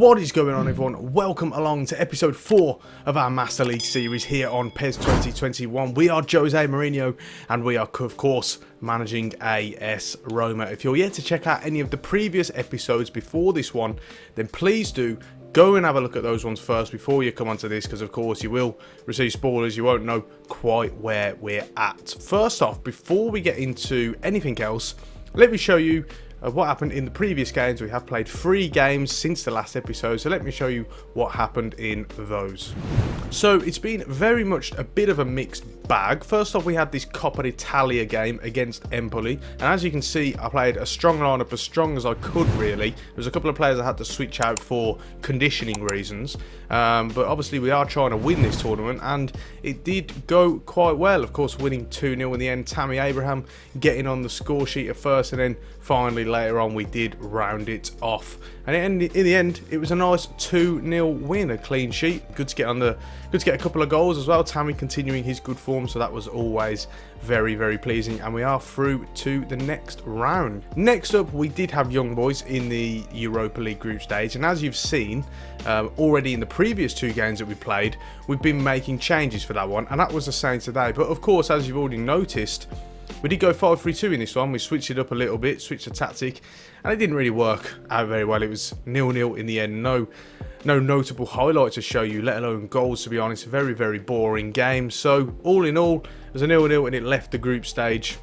What is going on, everyone? Welcome along to episode 4 of our Master League series here on PES 2021. We are Jose Mourinho and we are, of course, managing AS Roma. If you're yet to check out any of the previous episodes before this one, then please do go and have a look at those ones first before you come onto this, because of course you will receive spoilers. You won't know quite where we're at. First off, before we get into anything else, let me show you what happened in the previous games. We have played 3 games since the last episode, so let me show you what happened in those. So it's been very much a bit of a mixed bag. First off, we had this Coppa Italia game against Empoli, and as you can see, I played a strong lineup, as strong as I could really. There was a couple of players I had to switch out for conditioning reasons, but obviously we are trying to win this tournament, and it did go quite well. Of course, winning 2-0 in the end. Tammy Abraham getting on the score sheet at first, and then finally later on we did round it off, and in the end it was a nice 2-0 win, a clean sheet. Good to get a couple of goals as well. Tammy continuing his good form, so that was always very, very pleasing, and we are through to the next round. Next up, we did have Young Boys in the Europa League group stage, and as you've seen already in the previous 2 games that we played, we've been making changes for that one, and that was the same today. But of course, as you've already noticed, we did go 5-3-2 in this one. We switched it up a little bit, switched the tactic, and it didn't really work out very well. It was 0-0 in the end. No notable highlights to show you, let alone goals, to be honest. Very, very boring game. So all in all, it was a 0-0, and it left the group stage.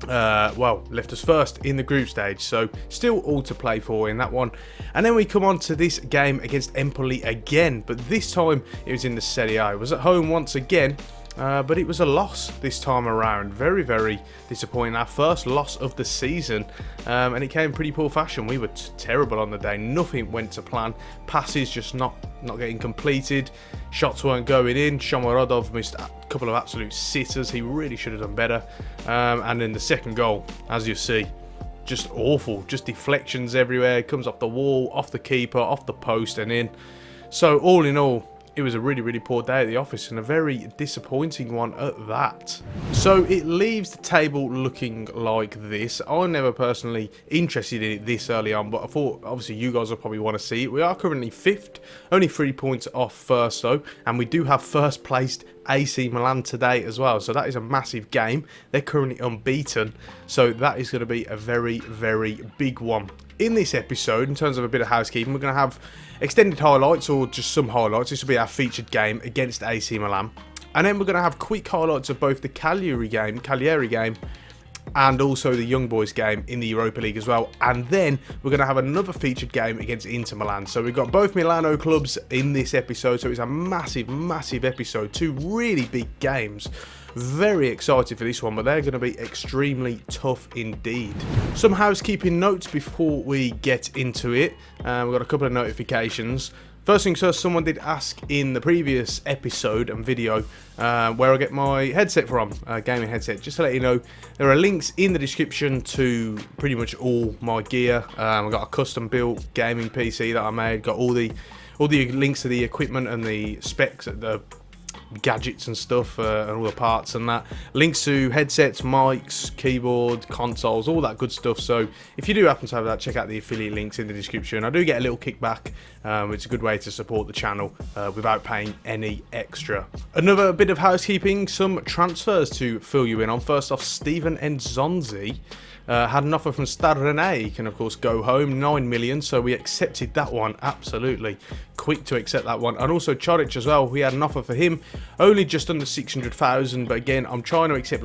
Well, left us first in the group stage, so still all to play for in that one. And then we come on to this game against Empoli again, but this time it was in the Serie A. It was at home once again, but it was a loss this time around. Very, very disappointing. Our first loss of the season, and it came in pretty poor fashion. We were terrible on the day. Nothing went to plan. Passes just not getting completed. Shots weren't going in. Shomorodov missed a couple of absolute sitters. He really should have done better. And then the second goal, as you see, just awful. Just deflections everywhere. It comes off the wall, off the keeper, off the post and in. So all in all, it was a really, really poor day at the office, and a very disappointing one at that. So it leaves the table looking like this. I'm never personally interested in it this early on, but I thought obviously you guys will probably want to see it. We are currently 5th, only 3 points off first though, and we do have first placed AC Milan today as well, so that is a massive game. They're currently unbeaten, so that is going to be a very, very big one. In this episode, in terms of a bit of housekeeping, we're going to have extended highlights, or just some highlights. This will be our featured game against AC Milan, and then we're going to have quick highlights of both the Cagliari game and also the Young Boys game in the Europa League as well. And then we're going to have another featured game against Inter Milan. So we've got both Milano clubs in this episode, so it's a massive, massive episode. 2 really big games. Very excited for this one, but they're going to be extremely tough indeed. Some housekeeping notes before we get into it. We've got a couple of notifications. First things first, someone did ask in the previous episode and video where I get my headset from, gaming headset. Just to let you know, there are links in the description to pretty much all my gear. I've got a custom built gaming PC that I made, got all the links to the equipment and the specs, the gadgets and stuff, and all the parts and that. Links to headsets, mics, keyboard, consoles, all that good stuff. So if you do happen to have that, check out the affiliate links in the description. I do get a little kickback. It's a good way to support the channel without paying any extra. Another bit of housekeeping, some transfers to fill you in on. First off, Steven Nzonzi had an offer from Stade Rennais. He can of course go home, 9 million, so we accepted that one. Absolutely quick to accept that one. And also Choric as well, we had an offer for him, only just under 600,000, but again, I'm trying to accept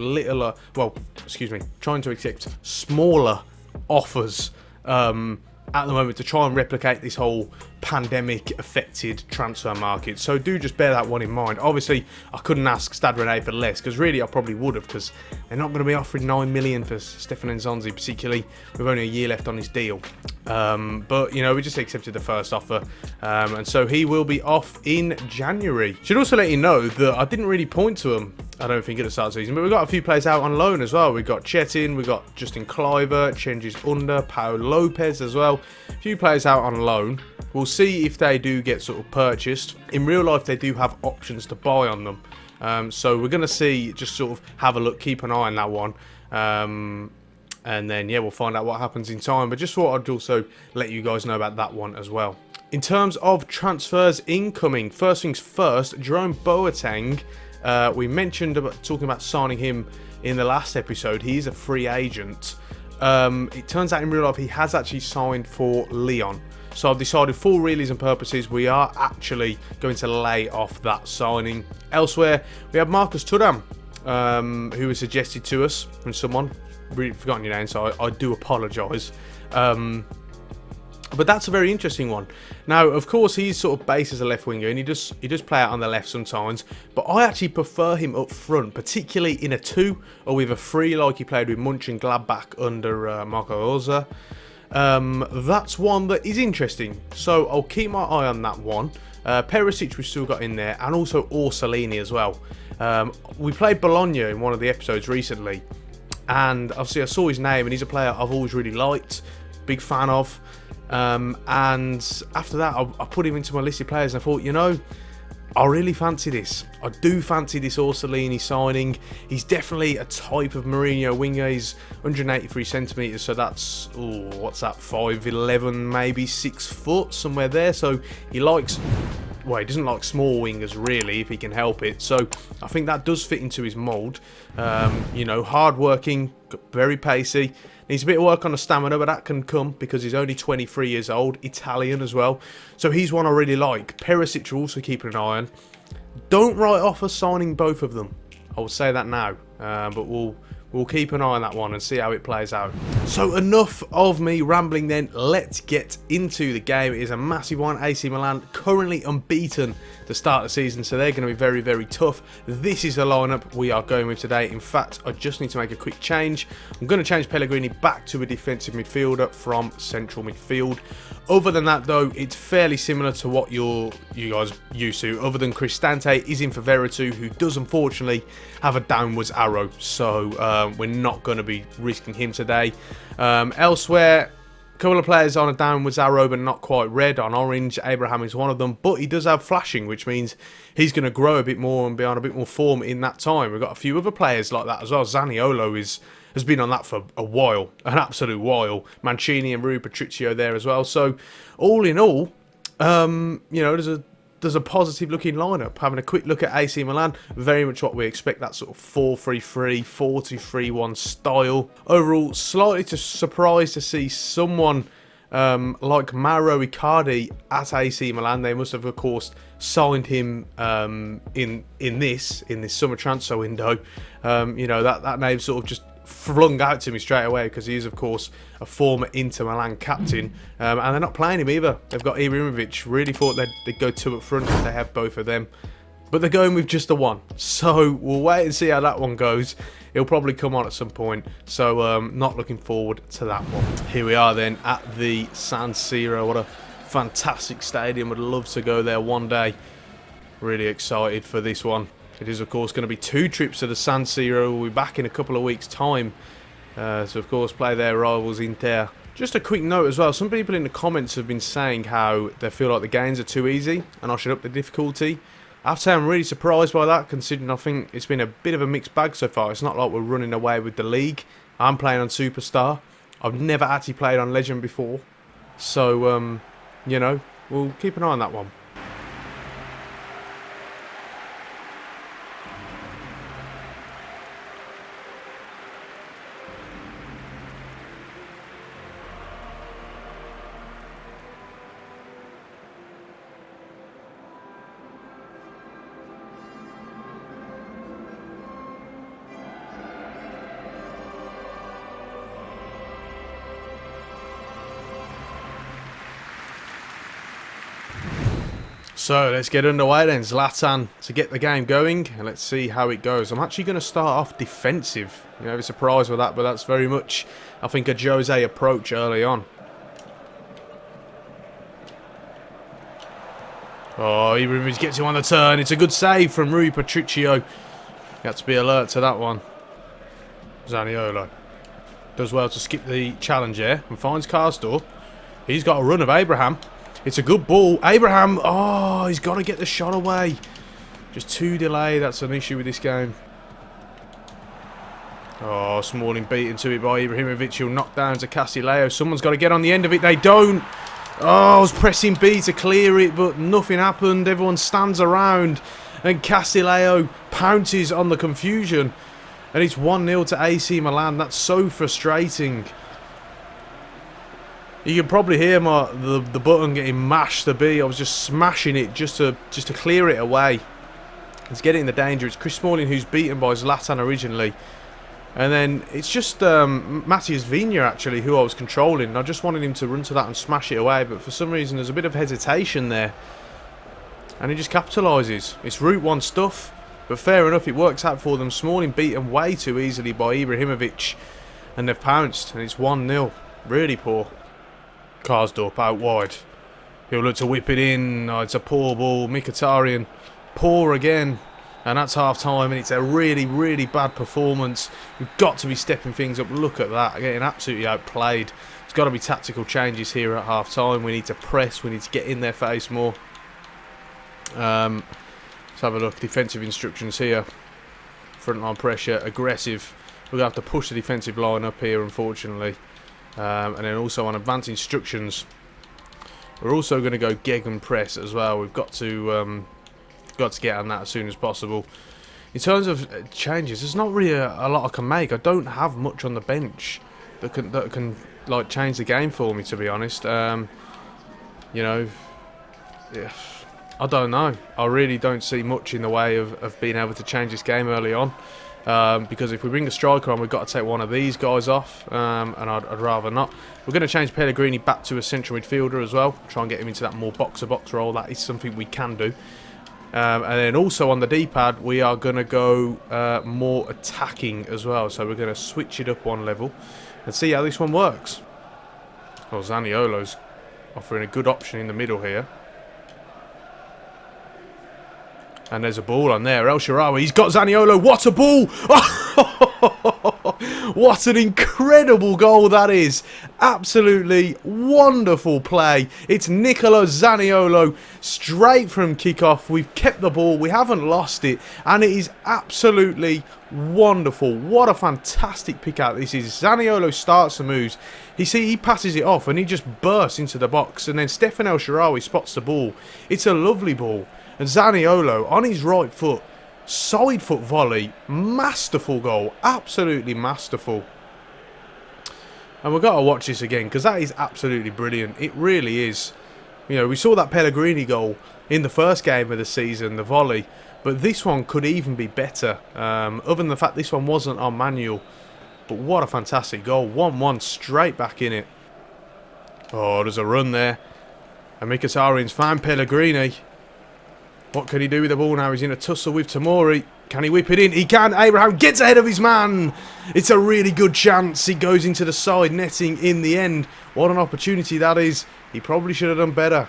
trying to accept smaller offers at the moment to try and replicate this whole pandemic affected transfer market. So do just bear that one in mind. Obviously I couldn't ask Stade Rennais for less, because really I probably would have, because they're not going to be offering 9 million for Stefan Nzonzi, particularly with only a year left on his deal. But you know, we just accepted the first offer, and so he will be off in January. Should also let you know that I didn't really point to him, I don't think, at the start of the season, but we've got a few players out on loan as well. We've got Chetin, we've got Justin Kluivert, Cengiz Under, Paul Lopez as well. A few players out on loan. We'll see if they do get sort of purchased. In real life, they do have options to buy on them. So we're going to see, just sort of have a look, keep an eye on that one. And then, yeah, we'll find out what happens in time. But just thought I'd also let you guys know about that one as well. In terms of transfers incoming, first things first, Jerome Boateng. We mentioned talking about signing him in the last episode. He's a free agent. It turns out in real life he has actually signed for Lyon. So I've decided for realism purposes we are actually going to lay off that signing. Elsewhere, we have Marcus Thuram, who was suggested to us from someone. Really forgotten your name, so I do apologise. But that's a very interesting one. Now, of course, he's sort of based as a left winger, and he does play out on the left sometimes. But I actually prefer him up front, particularly in a 2 or with a 3, like he played with Munch and Gladbach under Marco Rose. That's one that is interesting, so I'll keep my eye on that one. Perisic we've still got in there, and also Orsolini as well. We played Bologna in one of the episodes recently, and obviously I saw his name, and he's a player I've always really liked, big fan of. And after that I put him into my list of players, and I thought, you know, I really fancy this. I do fancy this Orsolini signing. He's definitely a type of Mourinho winger. He's 183 centimetres, so that's, what's that, 5'11", maybe 6 foot, somewhere there. So he likes, well, he doesn't like small wingers really, if he can help it. So I think that does fit into his mould. You know, hard working, very pacey. Needs a bit of work on the stamina, but that can come because he's only 23 years old, Italian as well. So he's one I really like. Perisic will also keep an eye on. Don't write off us signing both of them. I will say that now, but we'll keep an eye on that one and see how it plays out. So enough of me rambling then, let's get into the game. It is a massive one. AC Milan currently unbeaten to start the season, so they're going to be very, very tough. This is the lineup we are going with today. In fact, I just need to make a quick change. I'm going to change Pellegrini back to a defensive midfielder from central midfield. Other than that, though, it's fairly similar to what you guys used to, other than Cristante is in for Veretout, who does unfortunately have a downwards arrow, so we're not going to be risking him today. Elsewhere, a couple of players on a downwards arrow but not quite red, on orange. Abraham is one of them, but he does have flashing, which means he's going to grow a bit more and be on a bit more form in that time. We've got a few other players like that as well. Zaniolo has been on that for a while, an absolute while. Mancini and Rui Patricio there as well. So all in all, you know, there's a positive looking lineup. Having a quick look at AC Milan, very much what we expect, that sort of 4-3-3, 4-2-3-1 style. Overall, slightly surprised to see someone like Mauro Icardi at AC Milan. They must have, of course, signed him in this summer transfer window. You know, that name sort of just flung out to me straight away because he is, of course, a former Inter Milan captain, and they're not playing him either. They've got Ibrahimovic. Really thought they'd go 2 up front if they have both of them, but they're going with just the one. So we'll wait and see how that one goes. He'll probably come on at some point, so not looking forward to that one. Here we are then at the San Siro. What a fantastic stadium. Would love to go there one day. Really excited for this one. It is, of course, going to be 2 trips to the San Siro. We'll be back in a couple of weeks' time. So, of course, play their rivals Inter. Just a quick note as well. Some people in the comments have been saying how they feel like the games are too easy and I should up the difficulty. I have to say I'm really surprised by that, considering I think it's been a bit of a mixed bag so far. It's not like we're running away with the league. I'm playing on Superstar. I've never actually played on Legend before. So, you know, we'll keep an eye on that one. So let's get underway then. Zlatan to get the game going, and let's see how it goes. I'm actually going to start off defensive. You know, I was surprised with that, but that's very much, I think, a Jose approach early on. Oh, he gets him on the turn. It's a good save from Rui Patricio. You have to be alert to that one. Zaniolo does well to skip the challenge there and finds Karsdorp. He's got a run of Abraham. It's a good ball. Abraham, oh, he's got to get the shot away. Just too delayed. That's an issue with this game. Oh, Smalling beaten to it by Ibrahimovic. He'll knock down to Castileo. Someone's got to get on the end of it. They don't. Oh, I was pressing B to clear it, but nothing happened. Everyone stands around, and Castillejo pounces on the confusion. And it's 1-0 to AC Milan. That's so frustrating. You can probably hear the button getting mashed to B. I was just smashing it just to clear it away. It's getting in the danger. It's Chris Smalling who's beaten by Zlatan originally. And then it's just Matthias Vigna, actually, who I was controlling. I just wanted him to run to that and smash it away. But for some reason, there's a bit of hesitation there. And he just capitalises. It's Route 1 stuff. But fair enough, it works out for them. Smalling beaten way too easily by Ibrahimovic. And they've pounced. And it's 1-0. Really poor. Karsdorp out wide. He'll look to whip it in. Oh, it's a poor ball. Mkhitaryan. Poor again. And that's half time, and it's a really, really bad performance. We've got to be stepping things up. Look at that, getting absolutely outplayed. There's got to be tactical changes here at half time. We need to press, we need to get in their face more. Let's have a look. Defensive instructions here. Frontline pressure, aggressive. We're going to have to push the defensive line up here, unfortunately. And then also on advanced instructions, we're also going to go gegen press as well. We've got to get on that as soon as possible. In terms of changes, there's not really a lot I can make. I don't have much on the bench that can like change the game for me, to be honest. You know, yeah, I don't know. I really don't see much in the way of being able to change this game early on. Because if we bring a striker on, we've got to take one of these guys off, and I'd rather not. We're going to change Pellegrini back to a central midfielder as well. Try and get him into that more box-to-box role. That is something we can do. And then also on the D-pad, we are going to go more attacking as well. So we're going to switch it up one level and see how this one works. Well, Zaniolo's offering a good option in the middle here. And there's a ball on there. El Shaarawy, he's got Zaniolo. What a ball! What an incredible goal that is. Absolutely wonderful play. It's Nicola Zaniolo straight from kickoff. We've kept the ball. We haven't lost it. And it is absolutely wonderful. What a fantastic pick out this is. Zaniolo starts the moves. He passes it off and he just bursts into the box. And then Stefan El Shaarawy spots the ball. It's a lovely ball. And Zaniolo on his right foot, side foot volley, masterful goal, absolutely masterful. And we've got to watch this again because that is absolutely brilliant. It really is. You know, we saw that Pellegrini goal in the first game of the season, the volley, but this one could even be better. Other than the fact this one wasn't on manual, but what a fantastic goal. 1-1 straight back in it. Oh, there's a run there. And Mkhitaryan's found Pellegrini. What can he do with the ball now? He's in a tussle with Tomori. Can he whip it in? He can. Abraham gets ahead of his man. It's a really good chance. He goes into the side netting in the end. What an opportunity that is. He probably should have done better.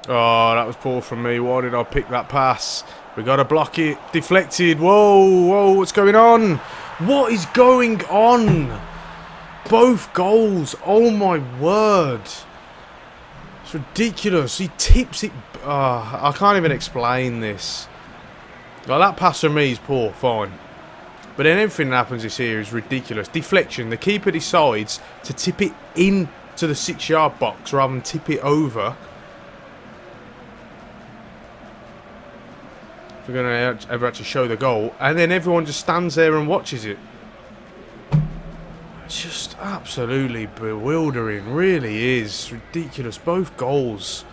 Oh, that was poor from me. Why did I pick that pass? We got to block it. Deflected. Whoa, whoa, what's going on? What is going on? Both goals. Oh, my word. It's ridiculous. He tips it. I can't even explain this. Like, that pass from me is poor, fine. But then everything that happens this here is ridiculous. Deflection. The keeper decides to tip it into the 6-yard box rather than tip it over. If we're going to ever actually show the goal. And then everyone just stands there and watches it. It's just absolutely bewildering, really is. Ridiculous, both goals.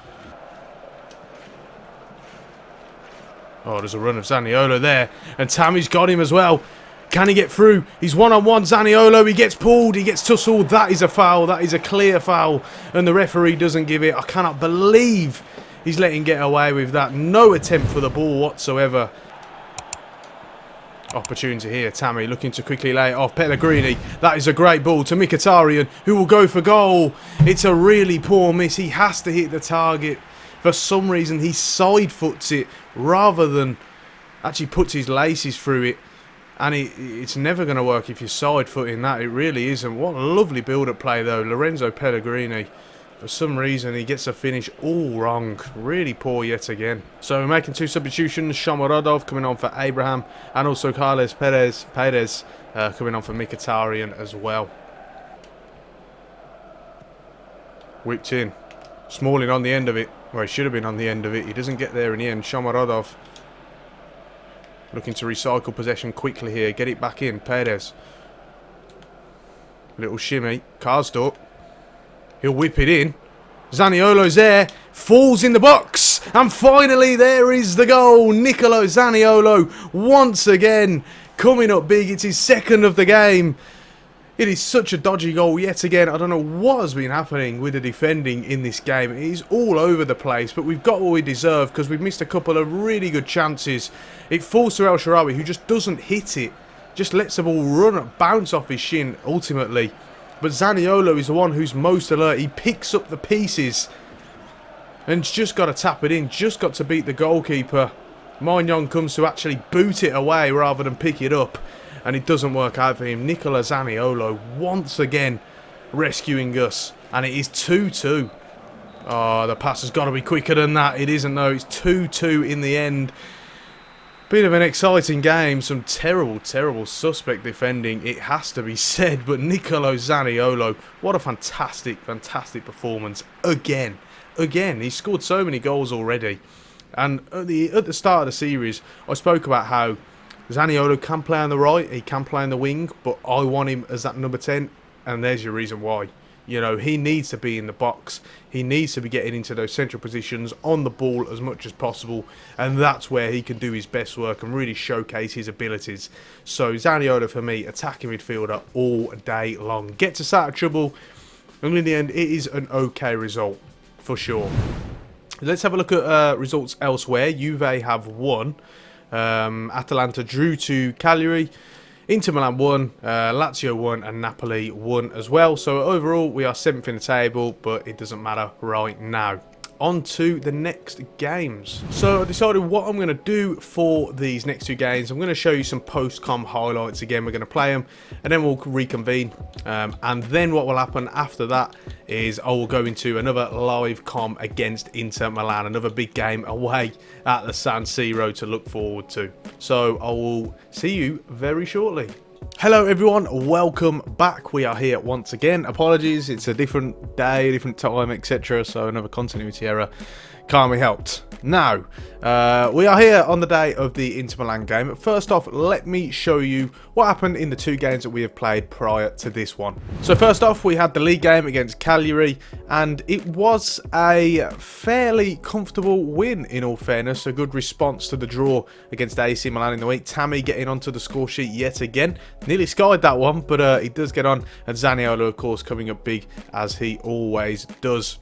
Oh, there's a run of Zaniolo there. And Tammy's got him as well. Can he get through? He's one-on-one, Zaniolo. He gets pulled, he gets tussled. That is a foul, that is a clear foul. And the referee doesn't give it. I cannot believe he's letting get away with that. No attempt for the ball whatsoever. Opportunity here, Tammy looking to quickly lay it off. Pellegrini, that is a great ball to Mkhitaryan, who will go for goal. It's a really poor miss. He has to hit the target. For some reason, he side foots it rather than actually puts his laces through it. And it's never going to work if you're side footing that. It really isn't. What a lovely build-up play, though. Lorenzo Pellegrini. For some reason, he gets a finish all wrong. Really poor yet again. So we're making 2 substitutions. Shomorodov coming on for Abraham. And also Carles Perez coming on for Mkhitaryan as well. Whipped in. Smalling on the end of it. Well, he should have been on the end of it. He doesn't get there in the end. Shomorodov looking to recycle possession quickly here. Get it back in. Perez. Little shimmy. Karsdorp. He'll whip it in. Zaniolo's there. Falls in the box. And finally there is the goal. Nicolo Zaniolo once again coming up big. It's his second of the game. It is such a dodgy goal yet again. I don't know what has been happening with the defending in this game. It is all over the place, but we've got what we deserve because we've missed a couple of really good chances. It falls to El Shaarawy, who just doesn't hit it. Just lets the ball run, bounce off his shin, ultimately. But Zaniolo is the one who's most alert. He picks up the pieces and just got to tap it in. Just got to beat the goalkeeper. Mourinho comes to actually boot it away rather than pick it up. And it doesn't work out for him. Nicola Zaniolo once again rescuing us. And it is 2-2. Oh, the pass has got to be quicker than that. It isn't though. It's 2-2 in the end. Bit of an exciting game. Some terrible, terrible suspect defending. It has to be said. But Nicolo Zaniolo, what a fantastic, fantastic performance. Again. He scored so many goals already. And at the start of the series, I spoke about how Zaniolo can play on the right, he can play on the wing, but I want him as that number 10, and there's your reason why. You know, he needs to be in the box, he needs to be getting into those central positions, on the ball as much as possible, and that's where he can do his best work and really showcase his abilities. So Zaniolo for me, attacking midfielder all day long. Gets us out of trouble, and in the end, it is an okay result, for sure. Let's have a look at results elsewhere. Juve have won. Atalanta drew to Cagliari, Inter Milan won, Lazio won, and Napoli won as well. So overall we are 7th in the table, but it doesn't matter right now. On to the next games. So I decided what I'm going to do for these next two games. I'm going to show you some post-com highlights again. We're going to play them and then we'll reconvene. And then what will happen after that is I will go into another live com against Inter Milan. Another big game away at the San Siro to look forward to. So I will see you very shortly. Hello everyone, welcome back. We are here once again. Apologies, it's a different day, different time, etc. So another continuity error can't be helped. Now, we are here on the day of the Inter Milan game. First off, let me show you what happened in the two games that we have played prior to this one. So first off, we had the league game against Cagliari, and it was a fairly comfortable win, in all fairness. A good response to the draw against AC Milan in the week. Tammy getting onto the score sheet yet again. Nearly skied that one, but he does get on. And Zaniolo, of course, coming up big, as he always does.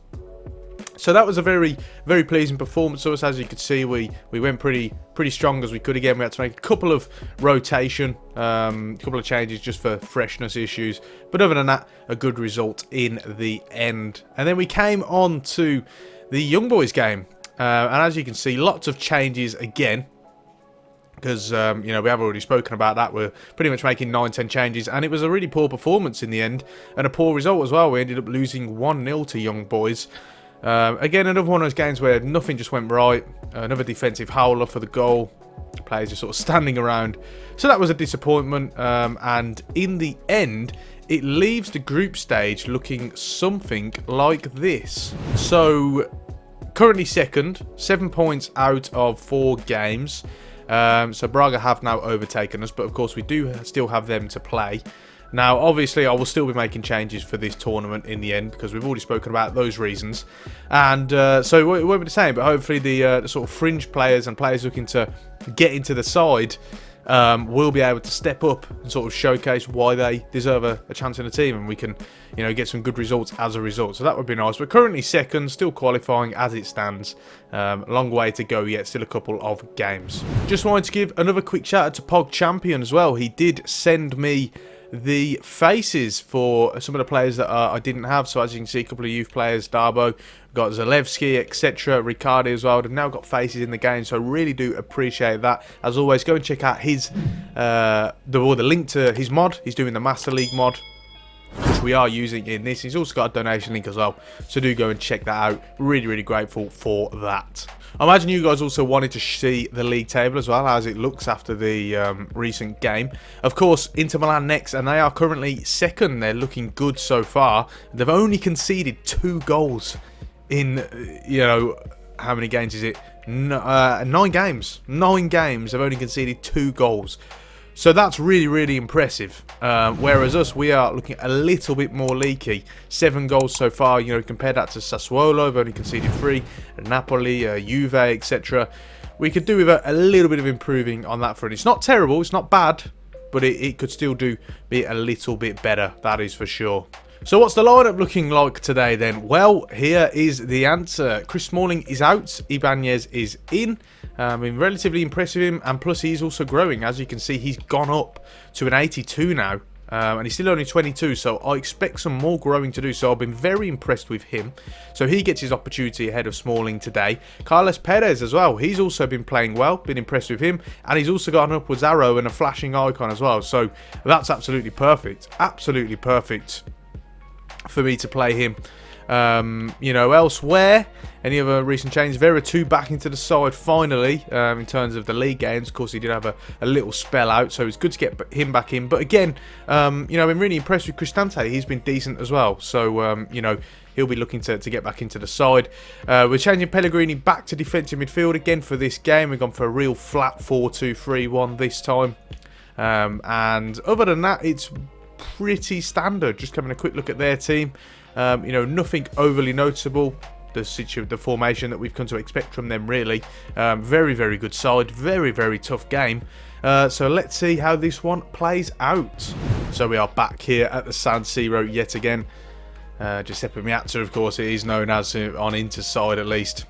So that was a very, very pleasing performance to us. As you could see, we went pretty strong as we could. Again, we had to make a couple of rotation, a couple of changes just for freshness issues. But other than that, a good result in the end. And then we came on to the Young Boys game. And as you can see, lots of changes again. Because, you know, we have already spoken about that. We're pretty much making 9-10 changes. And it was a really poor performance in the end. And a poor result as well. We ended up losing 1-0 to Young Boys. Again, another one of those games where nothing just went right. Another defensive howler for the goal. Players just sort of standing around. So that was a disappointment. And in the end, it leaves the group stage looking something like this. So, currently second. 7 points out of 4 games. So Braga have now overtaken us. But of course, we do still have them to play. Now, obviously, I will still be making changes for this tournament in the end because we've already spoken about those reasons. And so it won't be the same, but hopefully the sort of fringe players and players looking to get into the side will be able to step up and sort of showcase why they deserve a chance in the team, and we can, you know, get some good results as a result. So that would be nice. But currently second, still qualifying as it stands. Long way to go yet, still a couple of games. Just wanted to give another quick shout out to Pog Champion as well. He did send me the faces for some of the players that I didn't have. So as you can see, a couple of youth players, Darbo, got Zalewski, etc. Ricardi as well. They've now got faces in the game, so I really do appreciate that. As always, go and check out his the link to his mod. He's doing the Master League mod, which we are using in this. He's also got a donation link as well, so do go and check that out. Really, really grateful for that. I imagine you guys also wanted to see the league table as well, as it looks after the recent game. Of course, Inter Milan next, and they are currently second. They're looking good so far. They've only conceded 2 goals in, you know, how many games is it? 9 games. 9 games. They've only conceded 2 goals. So that's really, really impressive. Whereas us, we are looking a little bit more leaky. 7 goals so far. You know, compare that to Sassuolo, they've only conceded 3. Napoli, Juve, etc. We could do with a little bit of improving on that front. It's not terrible, it's not bad, but it could still be a little bit better. That is for sure. So what's the lineup looking like today then? Well, here is the answer. Chris Smalling is out. Ibanez is in. Been relatively impressive him, and plus he's also growing. As you can see, he's gone up to an 82 now, and he's still only 22, so I expect some more growing to do. So I've been very impressed with him. So he gets his opportunity ahead of Smalling today. Carlos Perez as well. He's also been playing well. Been impressed with him, and he's also got an upwards arrow and a flashing icon as well. So that's absolutely perfect. Absolutely perfect for me to play him. You know, elsewhere, any other recent changes? Vera 2 back into the side finally, in terms of the league games. Of course, he did have a little spell out, so it's good to get him back in. But again, you know, I've been really impressed with Cristante. He's been decent as well. So, you know, he'll be looking to get back into the side. We're changing Pellegrini back to defensive midfield again for this game. We've gone for a real flat 4-2-3-1 this time. And other than that, it's pretty standard. Just having a quick look at their team. You know, nothing overly noticeable. The formation that we've come to expect from them, really. Very, very good side. Very, very tough game. So let's see how this one plays out. So we are back here at the San Siro yet again. Giuseppe Meazza, of course, it is known as on Inter's side at least.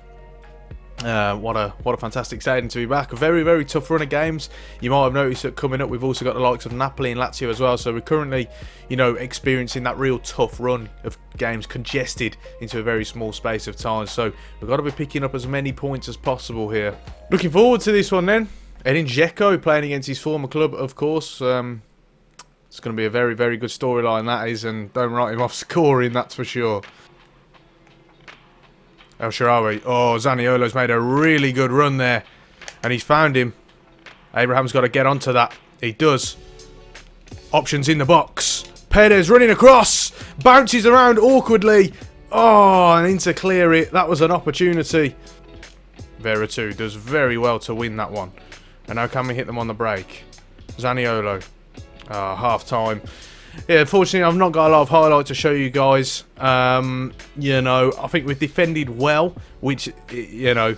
What a fantastic stadium to be back. A very, very tough run of games. You might have noticed that coming up we've also got the likes of Napoli and Lazio as well. So we're currently, you know, experiencing that real tough run of games congested into a very small space of time. So we've got to be picking up as many points as possible here. Looking forward to this one then. Edin Dzeko playing against his former club, of course. It's going to be a very, very good storyline, that is. And don't write him off scoring, that's for sure. El Shaarawy. Oh, Zaniolo's made a really good run there. And he's found him. Abraham's got to get onto that. He does. Options in the box. Perez running across. Bounces around awkwardly. Oh, and in to clear it. That was an opportunity. Vera 2 does very well to win that one. And now can we hit them on the break? Zaniolo. Half time. Yeah, unfortunately, I've not got a lot of highlights to show you guys. You know, I think we've defended well, which, you know,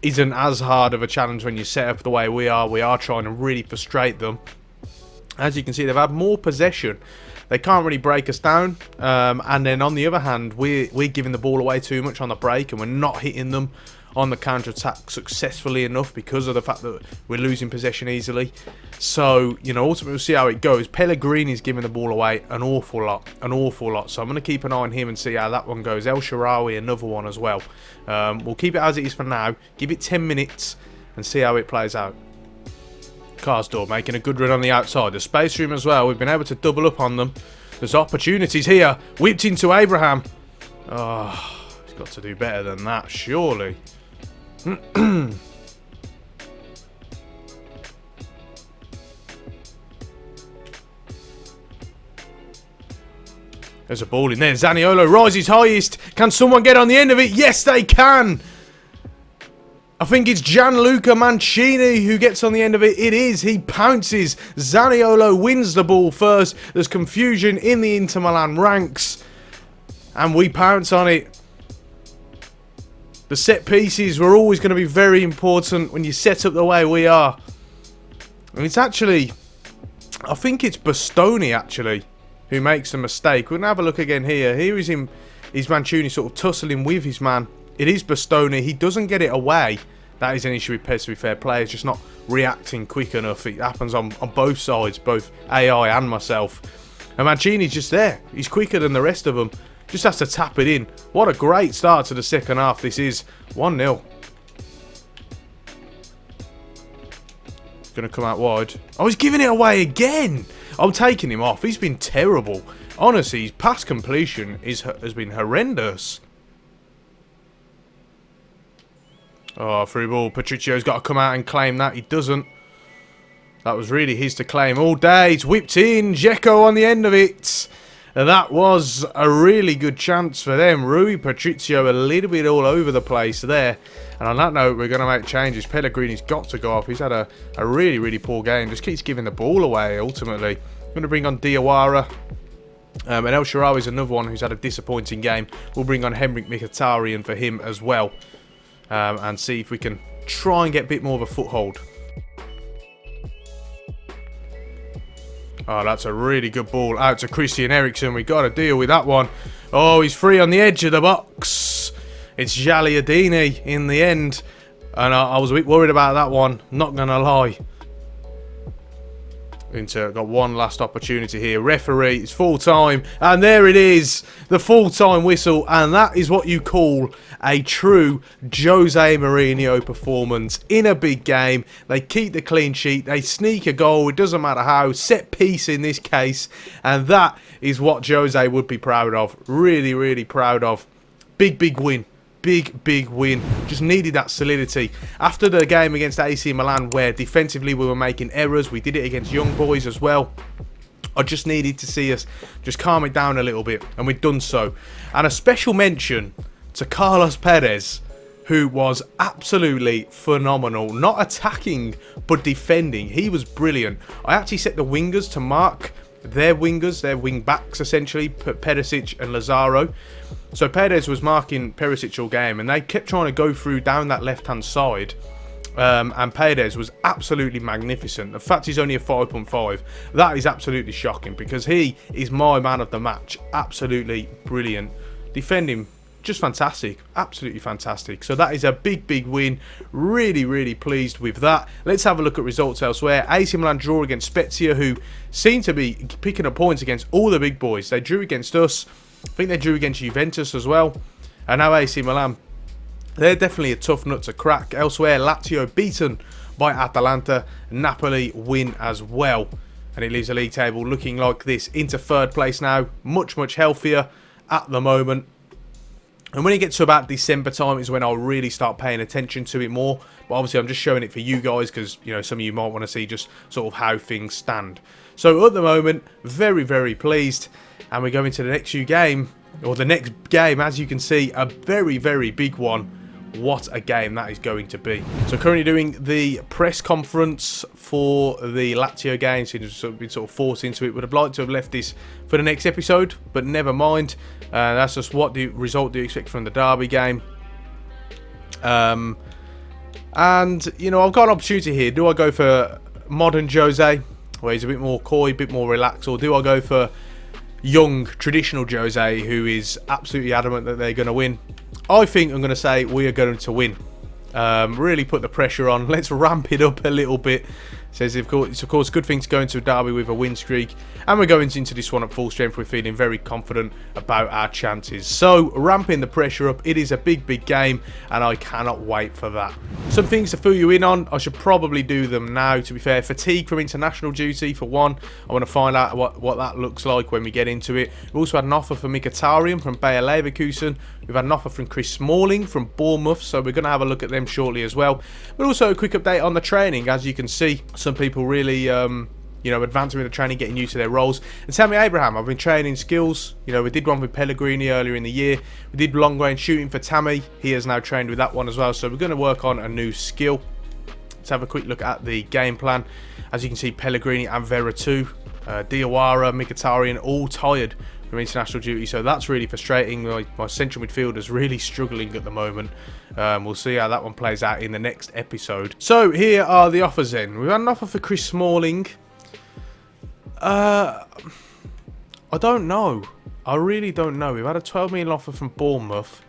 isn't as hard of a challenge when you set up the way we are. We are trying to really frustrate them. As you can see, they've had more possession. They can't really break us down. And then on the other hand, we're giving the ball away too much on the break, and we're not hitting them on the counter-attack successfully enough because of the fact that we're losing possession easily. So, you know, ultimately we'll see how it goes. Pellegrini's giving the ball away an awful lot. So I'm going to keep an eye on him and see how that one goes. El Shaarawy, another one as well. We'll keep it as it is for now. Give it 10 minutes and see how it plays out. Karsdorp making a good run on the outside. The space room as well. We've been able to double up on them. There's opportunities here. Whipped into Abraham. Oh, he's got to do better than that, surely. There's a ball in there. Zaniolo rises highest. Can someone get on the end of it? Yes, they can. I think it's Gianluca Mancini who gets on the end of it. It is. He pounces. Zaniolo wins the ball first. There's confusion in the Inter Milan ranks. And we pounce on it. The set pieces were always going to be very important when you set up the way we are. And it's actually, I think it's Bastoni actually who makes a mistake. We're going to have a look again here. Here is him, is Mancini sort of tussling with his man. It is Bastoni. He doesn't get it away. That is an issue with PES, to be fair. Players just not reacting quick enough. It happens on both sides, both AI and myself. And Mancini's just there. He's quicker than the rest of them. Just has to tap it in. What a great start to the second half this is. 1-0. Going to come out wide. Oh, he's giving it away again. I'm taking him off. He's been terrible. Honestly, his pass completion has been horrendous. Oh, through ball. Patricio's got to come out and claim that. He doesn't. That was really his to claim all day. It's whipped in. Dzeko on the end of it. And that was a really good chance for them. Rui Patricio a little bit all over the place there. And on that note, we're going to make changes. Pellegrini's got to go off. He's had a really, really poor game. Just keeps giving the ball away, ultimately. I'm going to bring on Diawara. And El Shaarawy is another one who's had a disappointing game. We'll bring on Henrik Mkhitaryan for him as well. And see if we can try and get a bit more of a foothold. Oh, that's a really good ball out to Christian Eriksen. We got to deal with that one. Oh, he's free on the edge of the box. It's Jagliardini in the end. And I was a bit worried about that one, not going to lie. Inter got one last opportunity here. Referee, it's full time. And there it is. The full time whistle. And that is what you call a true Jose Mourinho performance in a big game. They keep the clean sheet. They sneak a goal. It doesn't matter how. Set piece in this case. And that is what Jose would be proud of. Really, really proud of. Big, big win. Big win. Just needed that solidity. After the game against AC Milan, where defensively we were making errors, we did it against Young Boys as well. I just needed to see us just calm it down a little bit, and we've done so. And a special mention to Carlos Perez, who was absolutely phenomenal. Not attacking, but defending. He was brilliant. I actually set the wingers to mark their wingers, their wing backs essentially, Perisic and Lazaro. So Perez was marking Perisic all game, and they kept trying to go through down that left-hand side. And Perez was absolutely magnificent. The fact he's only a 5.5, that is absolutely shocking, because he is my man of the match. Absolutely brilliant. Defending, just fantastic. Absolutely fantastic. So that is a big win. Really, really pleased with that. Let's have a look at results elsewhere. AC Milan draw against Spezia, who seem to be picking up points against all the big boys. They drew against us. I think they drew against Juventus as well. And now AC Milan, they're definitely a tough nut to crack. Elsewhere, Lazio beaten by Atalanta. Napoli win as well. And it leaves the league table looking like this. Into third place now. Much healthier at the moment. And when it gets to about December time is when I'll really start paying attention to it more. But obviously I'm just showing it for you guys because, you know, some of you might want to see just sort of how things stand. So at the moment, very pleased. And we go into the next game, as you can see, a very big one. What a game that is going to be. So currently doing the press conference for the Lazio game. So you've been sort of forced into it. Would have liked to have left this for the next episode, but never mind. That's just what the result do you expect from the derby game. And, you know, I've got an opportunity here. Do I go for modern Jose, where he's a bit more coy, a bit more relaxed, or do I go for young, traditional Jose, who is absolutely adamant that they're going to win? I think I'm going to say we are going to win. Really put the pressure on. Let's ramp it up a little bit. Says, it's of course a good thing to go into a derby with a win streak. And we're going into this one at full strength. We're feeling very confident about our chances. So, ramping the pressure up. It is a big game. And I cannot wait for that. Some things to fill you in on. I should probably do them now, to be fair. Fatigue from international duty, for one. I want to find out what that looks like when we get into it. We've also had an offer for Mkhitaryan from Bayer Leverkusen. We've had an offer from Chris Smalling from Bournemouth, so we're going to have a look at them shortly as well. But also a quick update on the training. As you can see, some people really, you know, advancing with the training, getting used to their roles. And Tammy Abraham, I've been training skills. You know, we did one with Pellegrini earlier in the year. We did long range shooting for Tammy. He has now trained with that one as well. So we're going to work on a new skill. Let's have a quick look at the game plan. As you can see, Pellegrini and Veretout, Diawara, Mkhitaryan, all tired from international duty, so that's really frustrating. My central midfield is really struggling at the moment. We'll see how that one plays out in the next episode. So here are the offers then. We've had an offer for Chris Smalling. I don't know. I really don't know. We've had a 12 million offer from Bournemouth.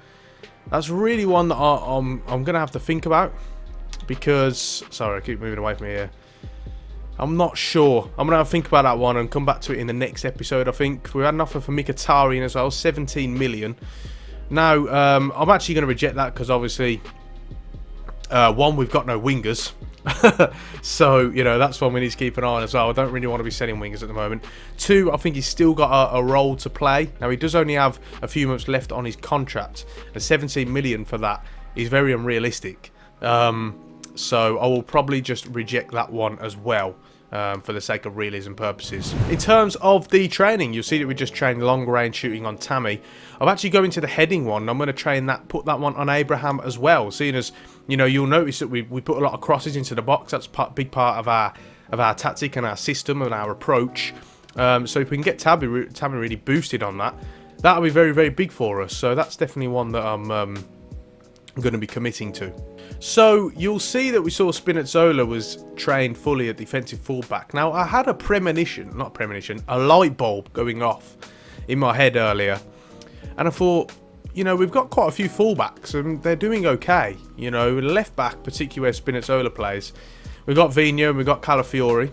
That's really one that I'm going to have to think about. Because, sorry, I keep moving away from here. I'm not sure. I'm going to have to think about that one and come back to it in the next episode, I think. We had an offer for Mkhitaryan as well, 17 million. Now, I'm actually going to reject that because obviously, one, we've got no wingers. So, you know, that's one we need to keep an eye on as well. I don't really want to be selling wingers at the moment. Two, I think he's still got a role to play. Now, he does only have a few months left on his contract. And 17 million for that is very unrealistic. So I will probably just reject that one as well. For the sake of realism purposes. In terms of the training, you'll see that we just trained long range shooting on Tammy. I'm actually going to the heading one. I'm going to train that, put that one on Abraham as well. Seeing as, you know, you'll notice that we put a lot of crosses into the box. That's a big part of our tactic and our system and our approach. So if we can get Tammy really boosted on that, that'll be very, very big for us. So that's definitely one that I'm going to be committing to. So you'll see that we saw Spinazzola was trained fully at defensive fullback. Now I had a a light bulb going off in my head earlier, and I thought, you know, we've got quite a few fullbacks and they're doing okay. You know, left back, particularly where Spinazzola plays, we've got Vigno and we've got Calafiori,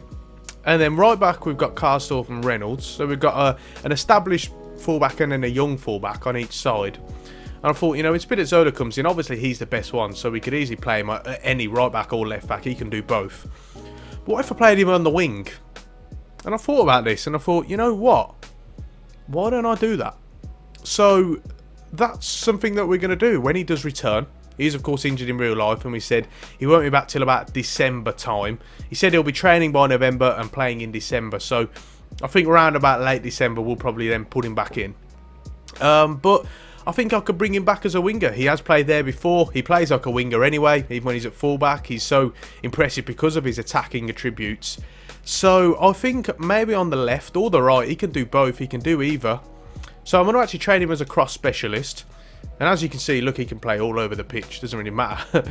and then right back we've got Karsdorp and Reynolds. So we've got an established fullback and then a young fullback on each side. And I thought, you know, when Spinazzola comes in, obviously he's the best one, so we could easily play him at any right back or left back. He can do both. But what if I played him on the wing? And I thought about this, and I thought, you know what? Why don't I do that? So that's something that we're going to do when he does return. He's, of course, injured in real life, and we said he won't be back till about December time. He said he'll be training by November and playing in December. So I think around about late December, we'll probably then put him back in. But I think I could bring him back as a winger. He has played there before. He plays like a winger anyway, even when he's at fullback. He's so impressive because of his attacking attributes. So I think maybe on the left or the right, he can do both. He can do either. So I'm going to actually train him as a cross specialist. And as you can see, look, he can play all over the pitch. Doesn't really matter.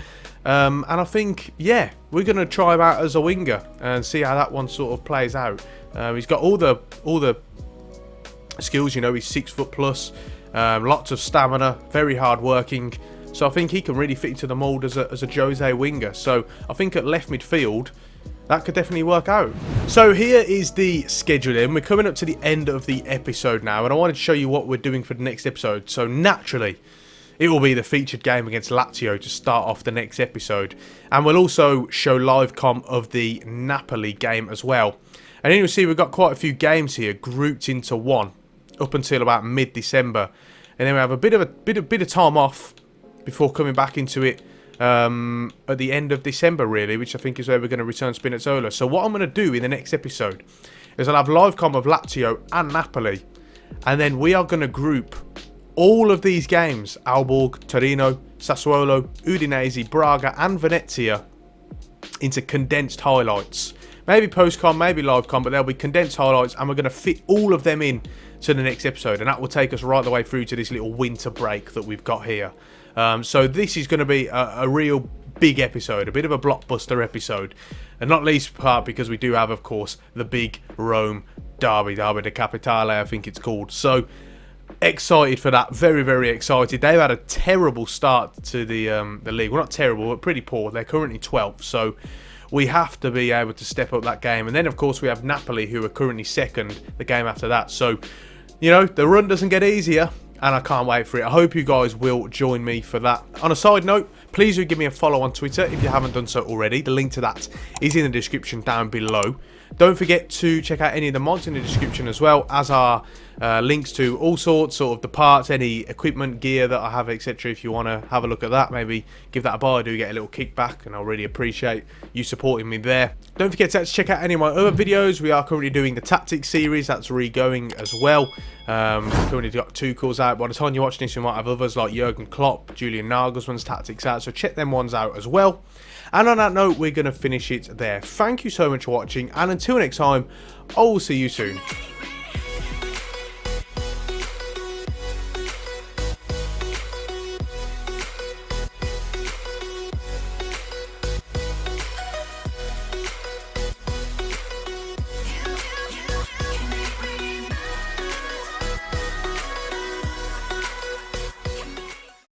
And I think, yeah, we're going to try him out as a winger and see how that one sort of plays out. He's got all the skills, you know. He's 6 foot plus. Lots of stamina, very hard working, so I think he can really fit into the mould as a Jose winger. So I think at left midfield that could definitely work out. So here is the schedule then. We're coming up to the end of the episode now, and I wanted to show you what we're doing for the next episode. So naturally it will be the featured game against Lazio to start off the next episode, and we'll also show live comp of the Napoli game as well. And then you'll see we've got quite a few games here grouped into one up until about mid-December, and then we have a bit of time off before coming back into it at the end of December, really, which I think is where we're going to return Spinazzola. So what I'm going to do in the next episode is I'll have live com of Lazio and Napoli, and then we are going to group all of these games, Aalborg, Torino, Sassuolo, Udinese, Braga and Venezia, into condensed highlights. Maybe post-com, maybe live-com, but there'll be condensed highlights, and we're going to fit all of them in to the next episode, and that will take us right the way through to this little winter break that we've got here. So this is going to be a real big episode, a bit of a blockbuster episode, and not least part because we do have, of course, the big Rome derby de Capitale, I think it's called. So excited for that, very, very excited. They've had a terrible start to the league. Well, not terrible, but pretty poor. They're currently 12th, so we have to be able to step up that game. And then, of course, we have Napoli, who are currently second, the game after that. So, you know, the run doesn't get easier, and I can't wait for it. I hope you guys will join me for that. On a side note, please do give me a follow on Twitter if you haven't done so already. The link to that is in the description down below. Don't forget to check out any of the mods in the description, as well as our links to all sorts of the parts, any equipment, gear that I have, etc. If you want to have a look at that, maybe give that a buy. I do get a little kickback, and I'll really appreciate you supporting me there. Don't forget to check out any of my other videos. We are currently doing the Tactics series. That's re-going as well. Currently got 2 calls out. By the time you're watching this, we might have others like Jurgen Klopp, Julian Nagelsmann's Tactics out. So check them ones out as well. And on that note, we're going to finish it there. Thank you so much for watching, and until next time, I will see you soon.